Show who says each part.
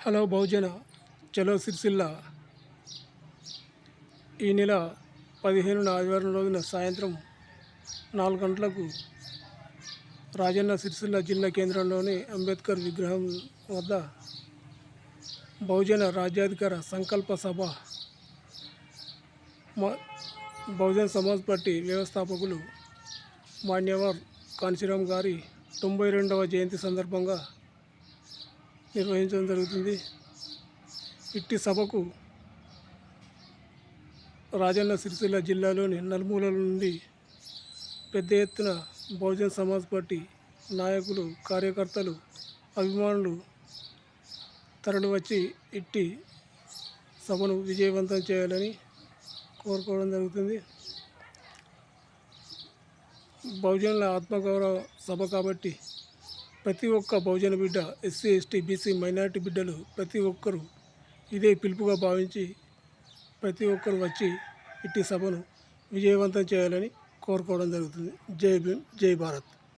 Speaker 1: Hello బహుజన చలో సిరిసిల్ల ఈ నెల 15న ఆదివారం రోజున సాయంత్రం 4 గంటలకు రాజన్న సిరిసిల్ల జిల్లా కేంద్రంలోని అంబేద్కర్ విగ్రహం వద్ద బహుజన రాజ్యాధికార సంకల్ప సభ బహుజన్ సమాజ్ పార్టీ వ్యవస్థాపకులు మాన్యవర్ కాంశీరామ్ గారి 92వ జయంతి సందర్భంగా నిర్వహించడం జరుగుతుంది. ఇట్టి సభకు రాజన్న సిరిసిల్ల జిల్లాలోని నలుమూలల నుండి పెద్ద ఎత్తున బహుజన్ సమాజ్ పార్టీ నాయకులు, కార్యకర్తలు, అభిమానులు తరలివచ్చి ఇట్టి సభను విజయవంతం చేయాలని కోరుకోవడం జరుగుతుంది. బహుజనుల ఆత్మగౌరవ సభ కాబట్టి ప్రతి ఒక్క బహుజన బిడ్డ, ఎస్సీ, ఎస్టీ, బీసీ, మైనారిటీ బిడ్డలు ప్రతి ఒక్కరూ ఇదే పిలుపుగా భావించి ప్రతి ఒక్కరు వచ్చి ఇట్టి సభను విజయవంతం చేయాలని కోరుకోవడం జరుగుతుంది. జై భీమ్, జై భారత్.